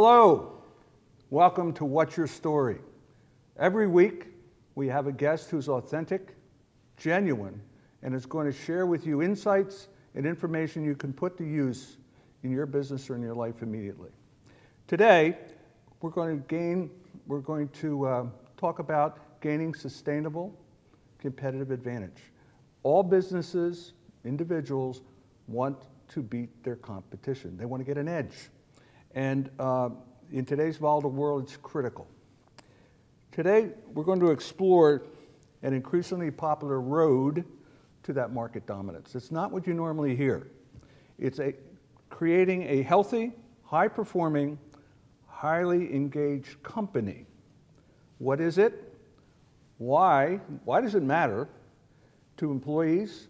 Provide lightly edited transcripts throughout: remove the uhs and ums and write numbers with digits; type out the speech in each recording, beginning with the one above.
Hello, welcome to What's Your Story? Every week we have a guest who's authentic, genuine, and is going to share with you insights and information you can put to use in your business or in your life immediately. Today, we're going to talk about gaining sustainable competitive advantage. All businesses, individuals want to beat their competition. They want to get an edge. And in today's volatile world, it's critical. Today, we're going to explore an increasingly popular road to that market dominance. It's not what you normally hear. It's creating a healthy, high-performing, highly engaged company. What is it? Why does it matter to employees,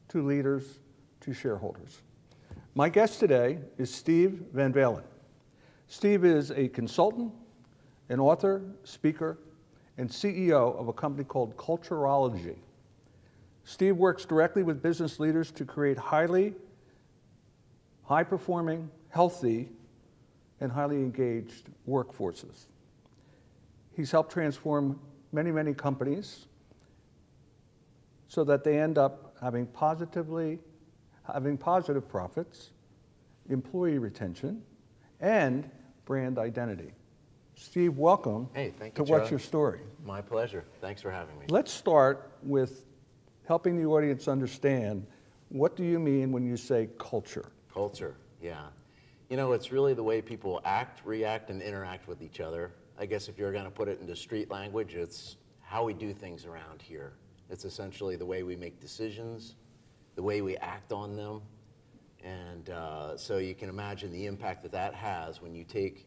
to leaders, to shareholders? My guest today is Steve Van Valin. Steve is a consultant, an author, speaker, and CEO of a company called Culturology. Steve works directly with business leaders to create high-performing, healthy, and highly engaged workforces. He's helped transform many, many companies so that they end up having positive profits, employee retention, and brand identity. Steve, welcome. Hey, thank you, to What's Your Story? My pleasure. Thanks for having me. Let's start with helping the audience understand, what do you mean when you say culture? Culture, yeah. You know, it's really the way people act, react, and interact with each other. I guess if you're going to put it into street language, it's how we do things around here. It's essentially the way we make decisions, the way we act on them. And so you can imagine the impact that that has when you take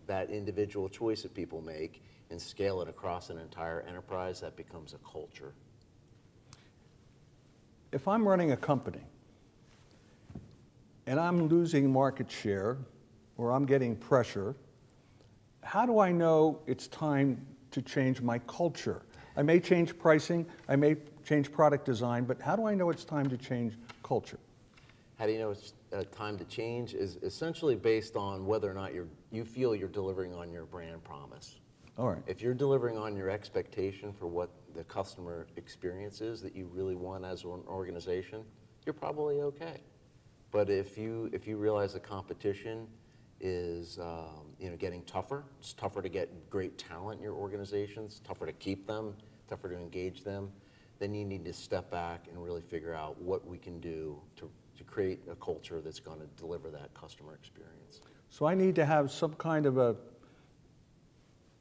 that individual choice that people make and scale it across an entire enterprise. That becomes a culture. If I'm running a company and I'm losing market share or I'm getting pressure, how do I know it's time to change my culture? I may change pricing, I may change product design, but how do I know it's time to change culture? How do you know it's time to change is essentially based on whether or not you feel you're delivering on your brand promise. All right. If you're delivering on your expectation for what the customer experience is that you really want as an organization, you're probably okay. But if you realize the competition is getting tougher, it's tougher to get great talent in your organizations, tougher to keep them, tougher to engage them, then you need to step back and really figure out what we can do to create a culture that's going to deliver that customer experience. So I need to have some kind of a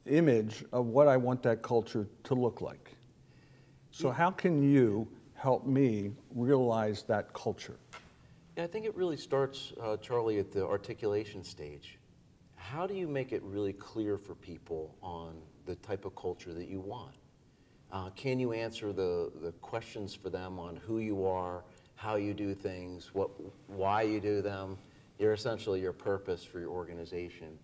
image of what I want that culture to look like. So how can you help me realize that culture? Yeah, I think it really starts, Charlie, at the articulation stage. How do you make it really clear for people on the type of culture that you want? Can you answer the questions for them on who you are, how you do things, why you do them, essentially your purpose for your organization?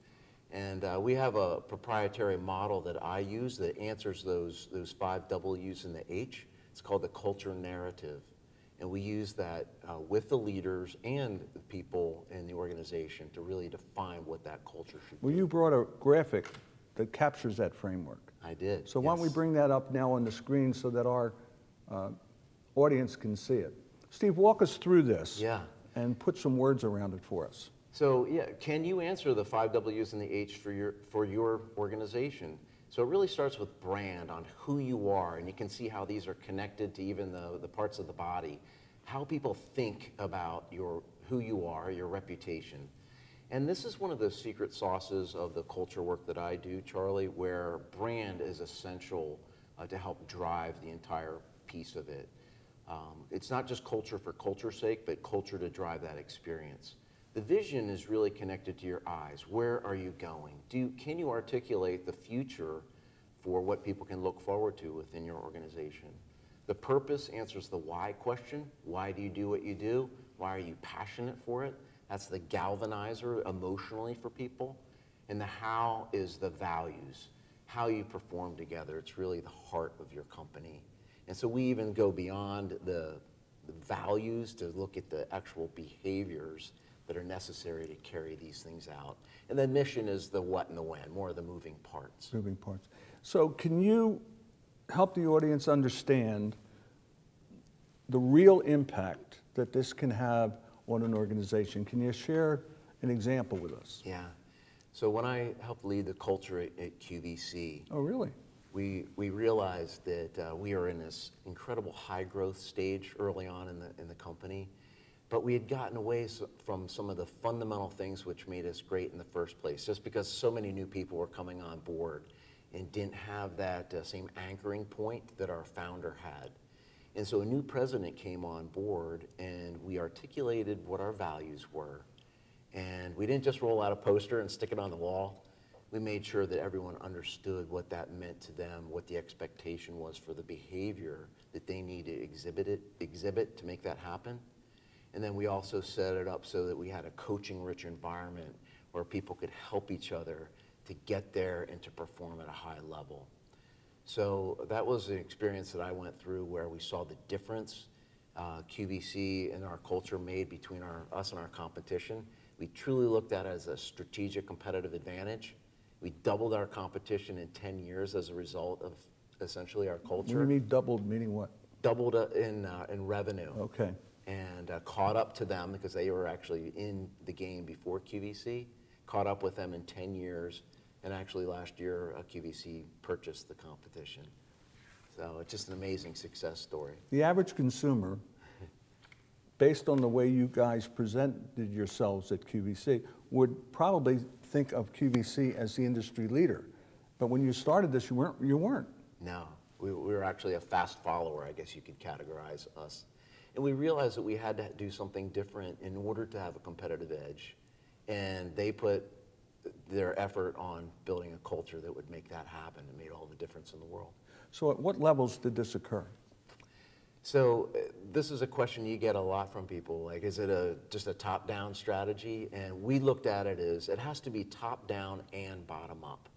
And we have a proprietary model that I use that answers those 5 W's and the H. It's called the culture narrative. And we use that with the leaders and the people in the organization to really define what that culture should be. Well, you brought a graphic that captures that framework. I did. So why don't we bring that up now on the screen so that our audience can see it. Steve, walk us through this and put some words around it for us. So yeah, can you answer the 5 W's and the H for your organization? So it really starts with brand, on who you are, and you can see how these are connected to even the parts of the body, how people think about who you are, your reputation. And this is one of the secret sauces of the culture work that I do, Charlie, where brand is essential to help drive the entire piece of it. It's not just culture for culture's sake, but culture to drive that experience. The vision is really connected to your eyes. Where are you going? Can you articulate the future for what people can look forward to within your organization? The purpose answers the why question. Why do you do what you do? Why are you passionate for it? That's the galvanizer emotionally for people. And the how is the values, how you perform together. It's really the heart of your company. And so we even go beyond the values to look at the actual behaviors that are necessary to carry these things out. And then mission is the what and the when, more of the moving parts. Moving parts. So can you help the audience understand the real impact that this can have on an organization? Can you share an example with us? Yeah. So when I helped lead the culture at QVC, Oh, really? we realized that we are in this incredible high growth stage early on in the company, but we had gotten away from some of the fundamental things which made us great in the first place, just because so many new people were coming on board and didn't have that same anchoring point that our founder had. And so a new president came on board, and we articulated what our values were. And we didn't just roll out a poster and stick it on the wall. We made sure that everyone understood what that meant to them, what the expectation was for the behavior that they need to exhibit to make that happen. And then we also set it up so that we had a coaching-rich environment where people could help each other to get there and to perform at a high level. So that was an experience that I went through where we saw the difference QVC and our culture made between us and our competition. We truly looked at it as a strategic competitive advantage. We doubled our competition in 10 years as a result of essentially our culture. What do you mean doubled, meaning what? Doubled in revenue. Okay. And caught up to them because they were actually in the game before QVC, caught up with them in 10 years. And actually last year, QVC purchased the competition. So it's just an amazing success story. The average consumer, based on the way you guys presented yourselves at QVC, would probably think of QVC as the industry leader. But when you started this, you weren't. No, we were actually a fast follower, I guess you could categorize us. And we realized that we had to do something different in order to have a competitive edge. And they put their effort on building a culture that would make that happen and made all the difference in the world. So at what levels did this occur? So this is a question you get a lot from people, like is it just a top-down strategy? And we looked at it as it has to be top-down and bottom-up.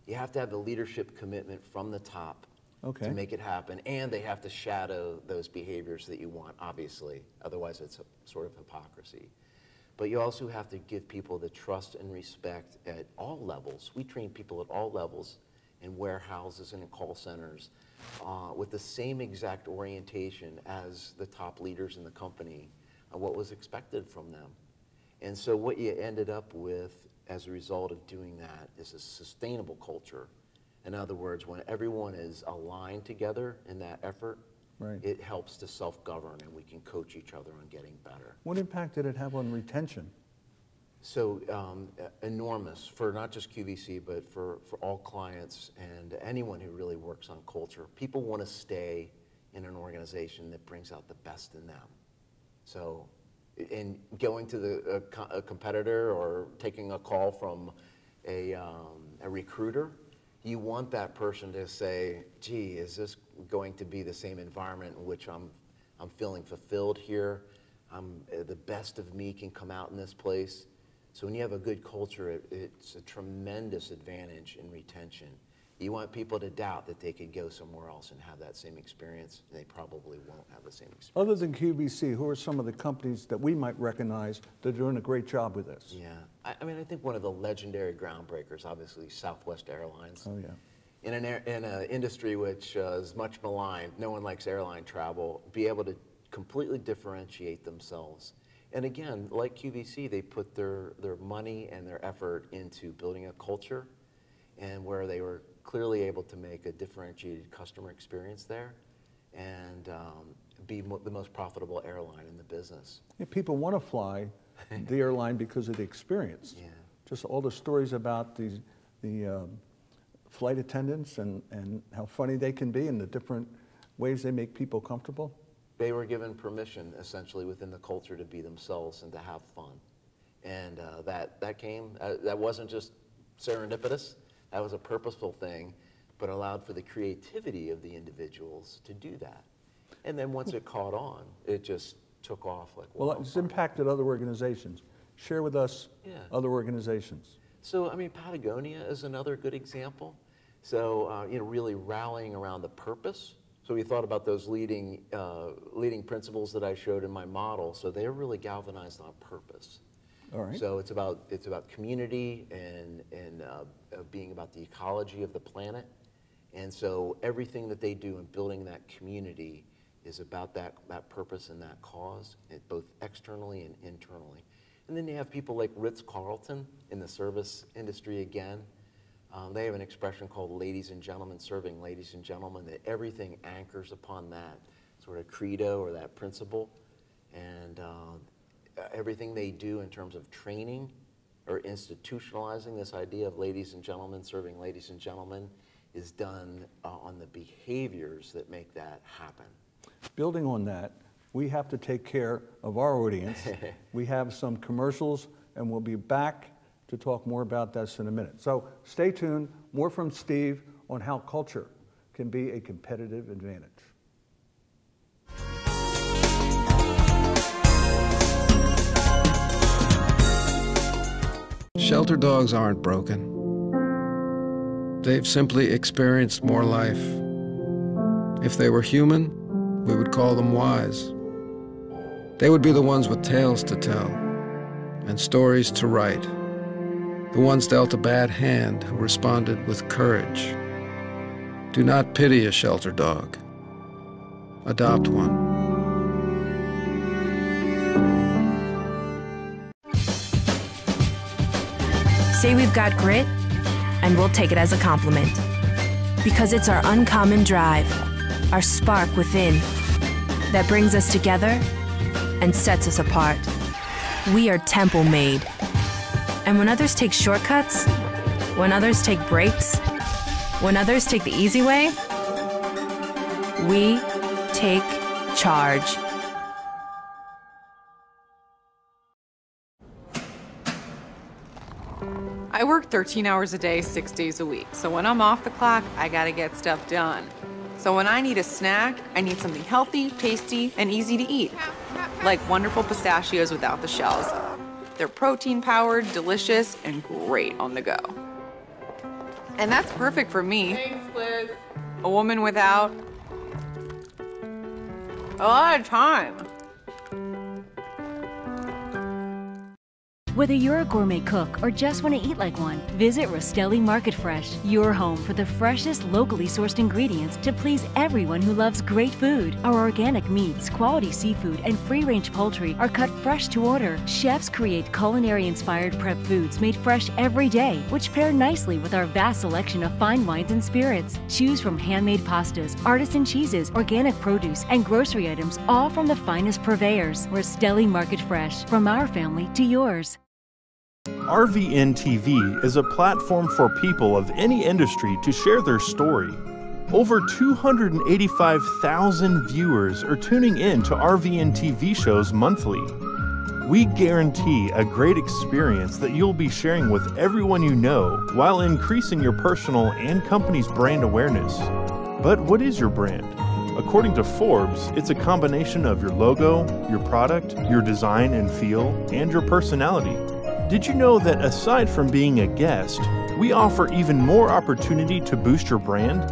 You have to have the leadership commitment from the top to make it happen, and they have to shadow those behaviors that you want, obviously. Otherwise, it's a sort of hypocrisy. But you also have to give people the trust and respect at all levels. We train people at all levels in warehouses and in call centers with the same exact orientation as the top leaders in the company, what was expected from them. And so what you ended up with as a result of doing that is a sustainable culture. In other words, when everyone is aligned together in that effort, it helps to self-govern, and we can coach each other on getting better. What impact did it have on retention? So enormous for not just QVC, but for all clients and anyone who really works on culture. People want to stay in an organization that brings out the best in them. So in going to a competitor or taking a call from a recruiter, you want that person to say, gee, is this going to be the same environment in which I'm feeling fulfilled here? The best of me can come out in this place. So when you have a good culture, it's a tremendous advantage in retention. You want people to doubt that they could go somewhere else and have that same experience, and they probably won't have the same experience. Other than QVC, who are some of the companies that we might recognize that are doing a great job with this? Yeah, I mean, I think one of the legendary groundbreakers, obviously, Southwest Airlines. Oh, yeah. In an industry which is much maligned, no one likes airline travel, be able to completely differentiate themselves. And again, like QVC, they put their money and their effort into building a culture, and where they were clearly able to make a differentiated customer experience there and be the most profitable airline in the business. Yeah, people want to fly the airline because of the experience. Yeah. Just all the stories about the flight attendants and how funny they can be and the different ways they make people comfortable. They were given permission, essentially, within the culture to be themselves and to have fun. And that wasn't just serendipitous. That was a purposeful thing, but allowed for the creativity of the individuals to do that. And then once it caught on, it just took off like wildfire. Well, it's impacted other organizations. Share with us other organizations. So, I mean, Patagonia is another good example. So, really rallying around the purpose. So we thought about those leading principles that I showed in my model. So they're really galvanized on purpose. All right. So it's about community and being about the ecology of the planet. And so everything that they do in building that community is about that purpose and that cause, both externally and internally. And then you have people like Ritz-Carlton in the service industry again. They have an expression called ladies and gentlemen serving ladies and gentlemen, that everything anchors upon that sort of credo or that principle. And everything they do in terms of training or institutionalizing this idea of ladies and gentlemen serving ladies and gentlemen is done on the behaviors that make that happen. Building on that, we have to take care of our audience. We have some commercials, and we'll be back to talk more about this in a minute. So stay tuned, more from Steve on how culture can be a competitive advantage. Shelter dogs aren't broken. They've simply experienced more life. If they were human, we would call them wise. They would be the ones with tales to tell and stories to write. The ones dealt a bad hand who responded with courage. Do not pity a shelter dog. Adopt one. Say we've got grit, and we'll take it as a compliment. Because it's our uncommon drive, our spark within, that brings us together and sets us apart. We are temple made. And when others take shortcuts, when others take breaks, when others take the easy way, we take charge. I work 13 hours a day, 6 days a week. So when I'm off the clock, I gotta get stuff done. So when I need a snack, I need something healthy, tasty, and easy to eat. Like wonderful pistachios without the shells. They're protein-powered, delicious, and great on the go. And that's perfect for me. Thanks, Liz. A woman without a lot of time. Whether you're a gourmet cook or just want to eat like one, visit Rostelli Market Fresh, your home for the freshest, locally sourced ingredients to please everyone who loves great food. Our organic meats, quality seafood, and free-range poultry are cut fresh to order. Chefs create culinary-inspired prep foods made fresh every day, which pair nicely with our vast selection of fine wines and spirits. Choose from handmade pastas, artisan cheeses, organic produce, and grocery items, all from the finest purveyors. Rostelli Market Fresh, from our family to yours. RVNTV is a platform for people of any industry to share their story. Over 285,000 viewers are tuning in to RVNTV shows monthly. We guarantee a great experience that you'll be sharing with everyone you know while increasing your personal and company's brand awareness. But what is your brand? According to Forbes, it's a combination of your logo, your product, your design and feel, and your personality. Did you know that aside from being a guest, we offer even more opportunity to boost your brand?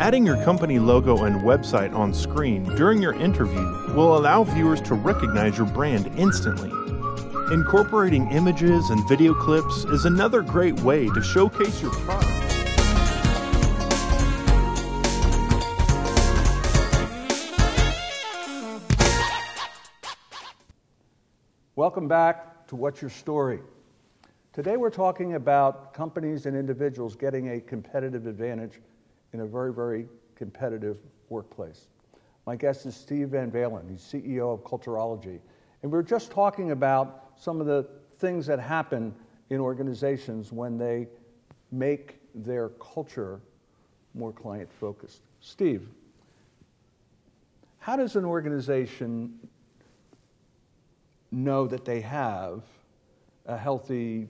Adding your company logo and website on screen during your interview will allow viewers to recognize your brand instantly. Incorporating images and video clips is another great way to showcase your product. Welcome back to What's Your Story? Today we're talking about companies and individuals getting a competitive advantage in a very, very competitive workplace. My guest is Steve Van Valin. He's CEO of Culturology. And we're just talking about some of the things that happen in organizations when they make their culture more client-focused. Steve, how does an organization know that they have a healthy,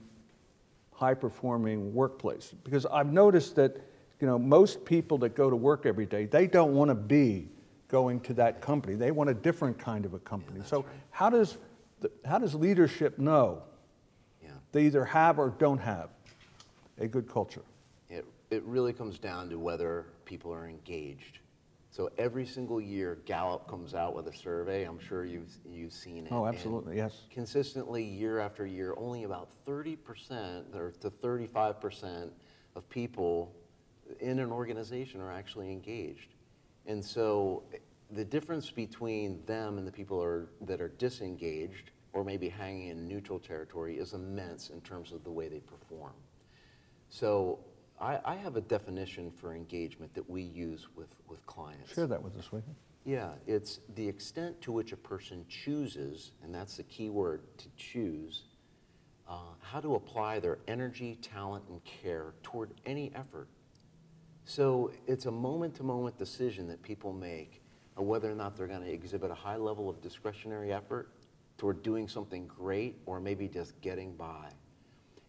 high-performing workplace? Because I've noticed that, most people that go to work every day, they don't want to be going to that company. They want a different kind of a company. Yeah, so right. How does leadership know they either have or don't have a good culture? It really comes down to whether people are engaged. So every single year, Gallup comes out with a survey. I'm sure you've seen it. Oh, absolutely, yes. Consistently, year after year, only about 30% or to 35% of people in an organization are actually engaged. And so the difference between them and the people that are disengaged or maybe hanging in neutral territory is immense in terms of the way they perform. So I have a definition for engagement that we use with clients. Share that with us, will you? Yeah, it's the extent to which a person chooses, and that's the key word, to choose, how to apply their energy, talent, and care toward any effort. So it's a moment-to-moment decision that people make of whether or not they're going to exhibit a high level of discretionary effort toward doing something great or maybe just getting by.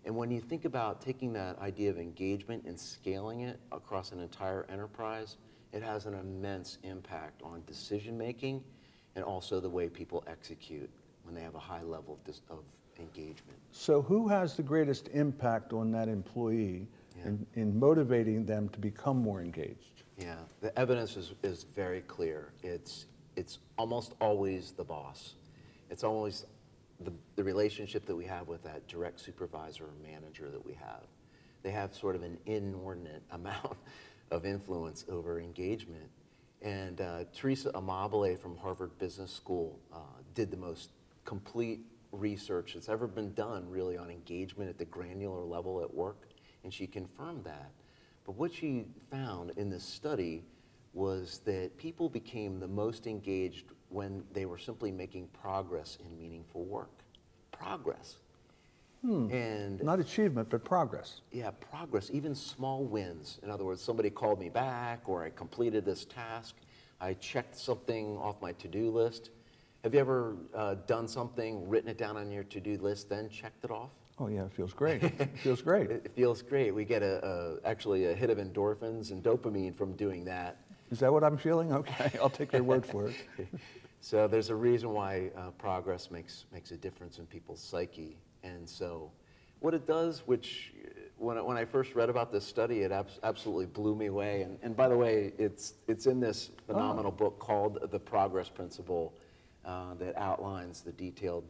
And when you think about taking that idea of engagement and scaling it across an entire enterprise, it has an immense impact on decision making and also the way people execute when they have a high level of engagement. So who has the greatest impact on that employee in motivating them to become more engaged? Yeah, the evidence is very clear. It's almost always the boss. It's always the relationship that we have with that direct supervisor or manager that we have. They have sort of an inordinate amount of influence over engagement. And Teresa Amabile from Harvard Business School did the most complete research that's ever been done really on engagement at the granular level at work, and she confirmed that. But what she found in this study was that people became the most engaged when they were simply making progress in meaningful work. Progress. And not achievement, but progress. yeah, progress, even small wins. In other words, somebody called me back, or I completed this task, I checked something off my to-do list. Have you ever done something, written it down on your to-do list, then checked it off? Oh yeah, it feels great. It feels great. It feels great. We get actually a hit of endorphins and dopamine from doing that. Is that what I'm feeling? Okay, I'll take your word for it. So there's a reason why progress makes a difference in people's psyche. And so what it does, which when I first read about this study, it absolutely blew me away. And by the way, it's in this phenomenal book called The Progress Principle that outlines the detailed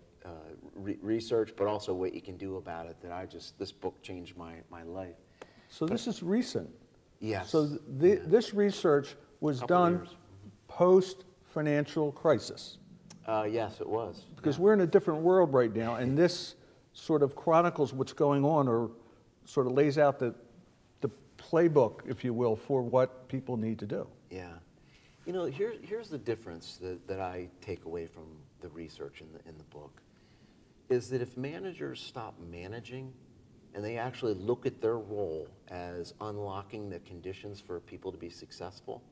research, but also what you can do about it. This book changed my life. So this is recent. Yes. So this research was done post-financial crisis. Yes, it was. Because we're in a different world right now, and this sort of chronicles what's going on, or sort of lays out the playbook, if you will, for what people need to do. Yeah. You know, here's the difference that I take away from the research in the book, is that if managers stop managing and they actually look at their role as unlocking the conditions for people to be successful,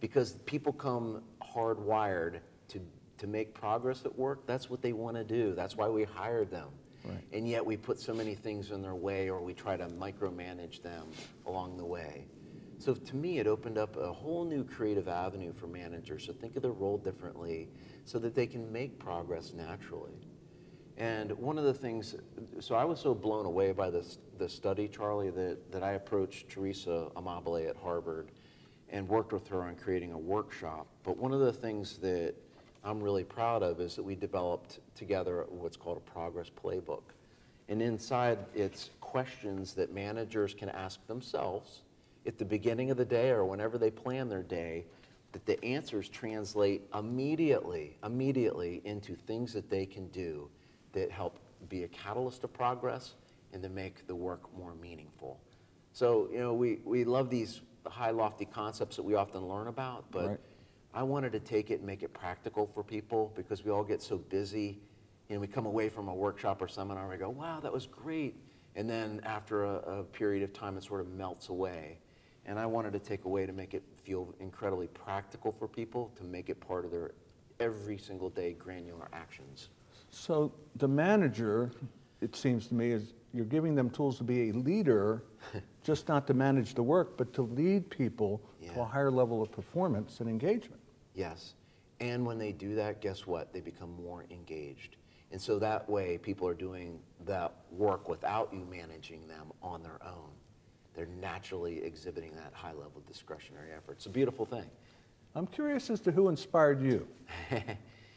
because people come hardwired to make progress at work, that's what they want to do. That's why we hired them. Right. And yet we put so many things in their way, or we try to micromanage them along the way. So to me, it opened up a whole new creative avenue for managers to think of their role differently so that they can make progress naturally. And one of the things, so I was so blown away by this study, Charlie, that I approached Teresa Amabile at Harvard and worked with her on creating a workshop. But one of the things that I'm really proud of is that we developed together what's called a progress playbook. And inside, it's questions that managers can ask themselves at the beginning of the day or whenever they plan their day, that the answers translate immediately into things that they can do that help be a catalyst of progress and to make the work more meaningful. So, you know, we love these high, lofty concepts that we often learn about, but Right. I wanted to take it and make it practical for people, because we all get so busy and we come away from a workshop or seminar and we go, wow, that was great. And then after a period of time, it sort of melts away. And I wanted to take away to make it feel incredibly practical for people, to make it part of their every single day granular actions. So the manager, it seems to me, is you're giving them tools to be a leader, just not to manage the work, but to lead people to a higher level of performance and engagement. Yes. And when they do that, guess what? They become more engaged. And so that way, people are doing that work without you managing them on their own. They're naturally exhibiting that high level of discretionary effort. It's a beautiful thing. I'm curious as to who inspired you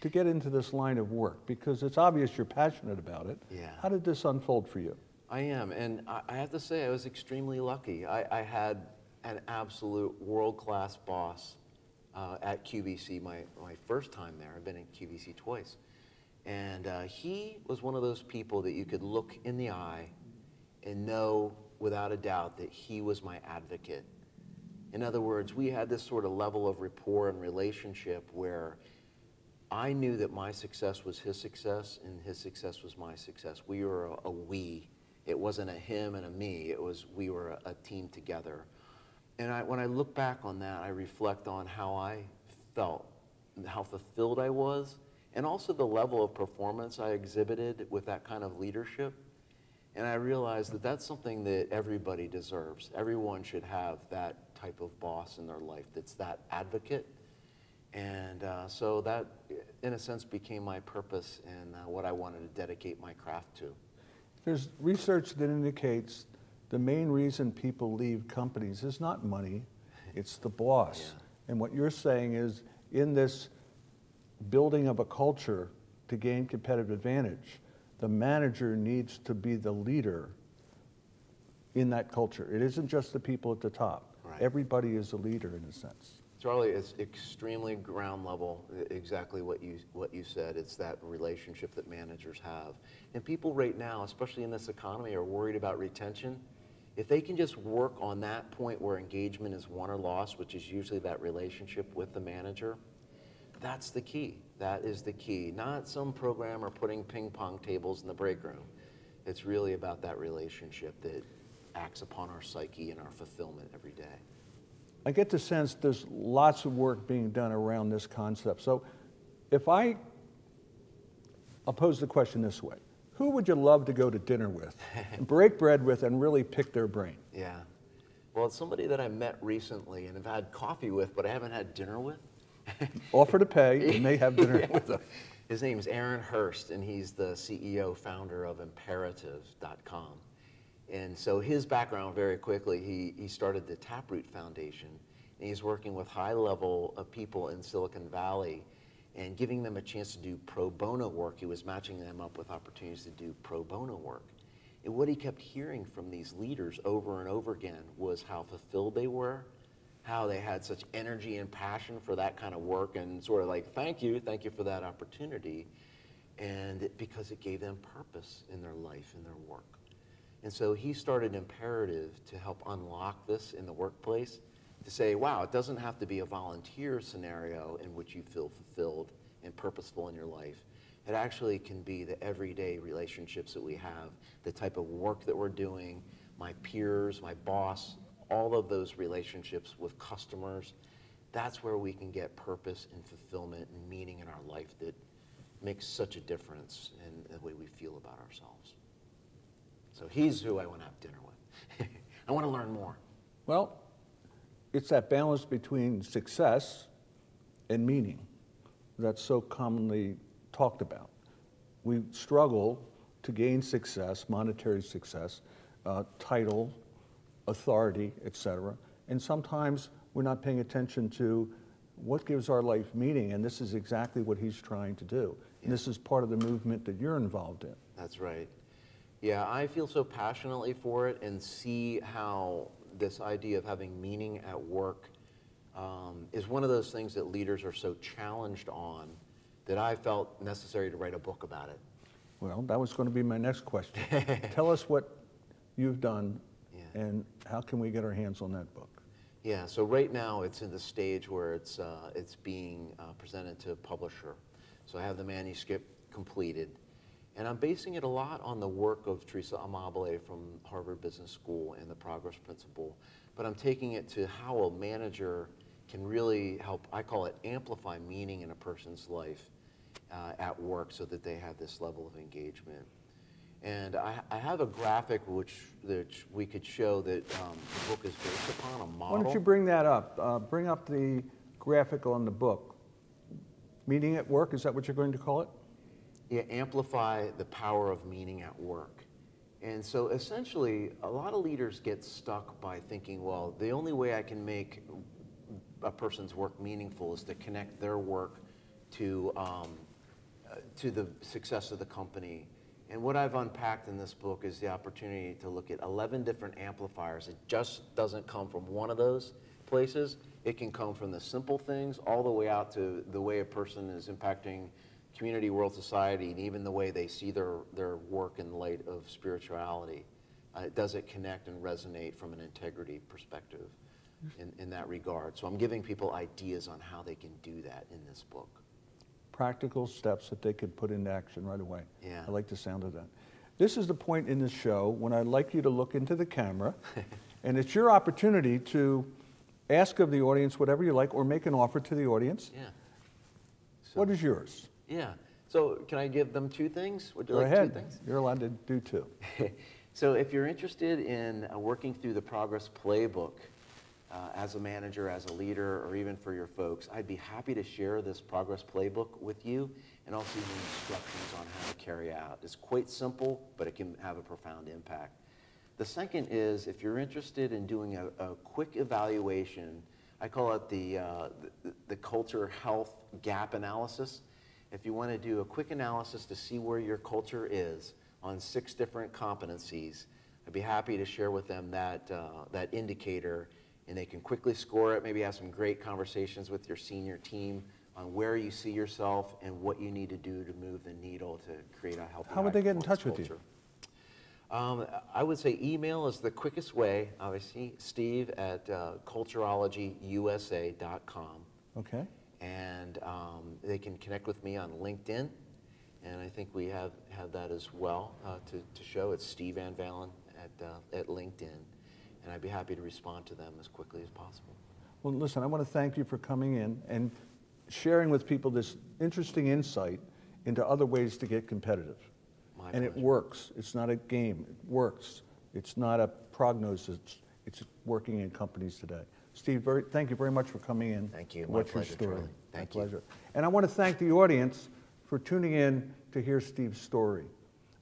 to get into this line of work, because it's obvious you're passionate about it. Yeah. How did this unfold for you? I am, and I have to say I was extremely lucky. I had an absolute world-class boss at QVC my first time there. I've been in QVC twice. And he was one of those people that you could look in the eye and know without a doubt that he was my advocate. In other words, we had this sort of level of rapport and relationship where I knew that my success was his success and his success was my success. We were a we. It wasn't a him and a me. It was we were a team together. And when I look back on that, I reflect on how I felt, how fulfilled I was, and also the level of performance I exhibited with that kind of leadership. And I realized that that's something that everybody deserves. Everyone should have that type of boss in their life that's that advocate. And so that, in a sense, became my purpose and what I wanted to dedicate my craft to. There's research that indicates the main reason people leave companies is not money, it's the boss. Yeah. And what you're saying is, in this building of a culture to gain competitive advantage, the manager needs to be the leader in that culture. It isn't just the people at the top. Right. Everybody is a leader in a sense. Charlie, it's extremely ground level, exactly what you said. It's that relationship that managers have. And people right now, especially in this economy, are worried about retention. If they can just work on that point where engagement is won or lost, which is usually that relationship with the manager, that's the key. That is the key. Not some programmer putting ping pong tables in the break room. It's really about that relationship that acts upon our psyche and our fulfillment every day. I get the sense there's lots of work being done around this concept. So if I'll pose the question this way. Who would you love to go to dinner with, break bread with, and really pick their brain? Yeah. Well, it's somebody that I met recently and have had coffee with, but I haven't had dinner with. Offer to pay, and they have dinner with them. His name's Aaron Hearst, and he's the CEO, founder of Imperative.com. And so his background, very quickly, he started the Taproot Foundation, and he's working with high-level people in Silicon Valley and giving them a chance to do pro bono work. He was matching them up with opportunities to do pro bono work. And what he kept hearing from these leaders over and over again was how fulfilled they were, how they had such energy and passion for that kind of work, and sort of like, thank you for that opportunity, and because it gave them purpose in their life and their work. And so he started Imperative to help unlock this in the workplace, to say, wow, it doesn't have to be a volunteer scenario in which you feel fulfilled and purposeful in your life. It actually can be the everyday relationships that we have, the type of work that we're doing, my peers, my boss, all of those relationships with customers. That's where we can get purpose and fulfillment and meaning in our life that makes such a difference in the way we feel about ourselves. So he's who I want to have dinner with. I want to learn more. Well, it's that balance between success and meaning that's so commonly talked about. We struggle to gain success, monetary success, title, authority, etc. And sometimes we're not paying attention to what gives our life meaning, and this is exactly what he's trying to do. And this is part of the movement that you're involved in. That's right. Yeah, I feel so passionately for it and see how this idea of having meaning at work is one of those things that leaders are so challenged on that I felt necessary to write a book about it. Well, that was going to be my next question. Tell us what you've done and how can we get our hands on that book? Yeah, so right now it's in the stage where it's being presented to a publisher. So I have the manuscript completed. And I'm basing it a lot on the work of Teresa Amabile from Harvard Business School and the Progress Principle. But I'm taking it to how a manager can really help, I call it amplify meaning in a person's life at work so that they have this level of engagement. And I have a graphic which we could show that the book is based upon, a model. Why don't you bring that up? Bring up the graphic on the book. Meaning at work, is that what you're going to call it? Yeah, amplify the power of meaning at work. And so essentially, a lot of leaders get stuck by thinking, well, the only way I can make a person's work meaningful is to connect their work to the success of the company. And what I've unpacked in this book is the opportunity to look at 11 different amplifiers. It just doesn't come from one of those places. It can come from the simple things all the way out to the way a person is impacting community, world, society, and even the way they see their work in light of spirituality. Does it connect and resonate from an integrity perspective in that regard? So I'm giving people ideas on how they can do that in this book. Practical steps that they could put into action right away. Yeah. I like the sound of that. This is the point in the show when I'd like you to look into the camera, and it's your opportunity to ask of the audience whatever you like or make an offer to the audience. Yeah. So, what is yours? Yeah. So can I give them 2 things? Would you Go like ahead. 2 things? You're allowed to do 2. So if you're interested in working through the Progress Playbook as a manager, as a leader, or even for your folks, I'd be happy to share this Progress Playbook with you and also the instructions on how to carry out. It's quite simple, but it can have a profound impact. The second is if you're interested in doing a quick evaluation, I call it the culture health gap analysis. If you want to do a quick analysis to see where your culture is on 6 different competencies, I'd be happy to share with them that indicator, and they can quickly score it, maybe have some great conversations with your senior team on where you see yourself and what you need to do to move the needel to create a healthy. How would they get in touch with you? I would say email is the quickest way, obviously, Steve at culturologyusa.com. Okay. And they can connect with me on LinkedIn, and I think we have that as well to show. It's Steve Van Valin at LinkedIn, and I'd be happy to respond to them as quickly as possible. Well, listen, I want to thank you for coming in and sharing with people this interesting insight into other ways to get competitive. My and pleasure. It works. It's not a game. It works. It's not a prognosis. It's working in companies today. Steve, thank you very much for coming in. Thank you. What's My your pleasure, story? Charlie. Thank My you. pleasure. And I want to thank the audience for tuning in to hear Steve's story.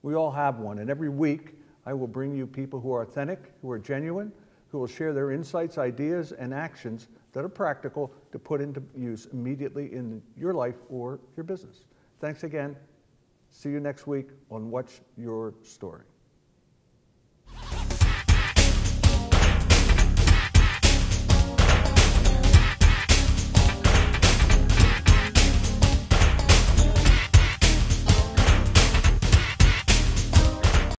We all have one, and every week I will bring you people who are authentic, who are genuine, who will share their insights, ideas, and actions that are practical to put into use immediately in your life or your business. Thanks again. See you next week on What's Your Story.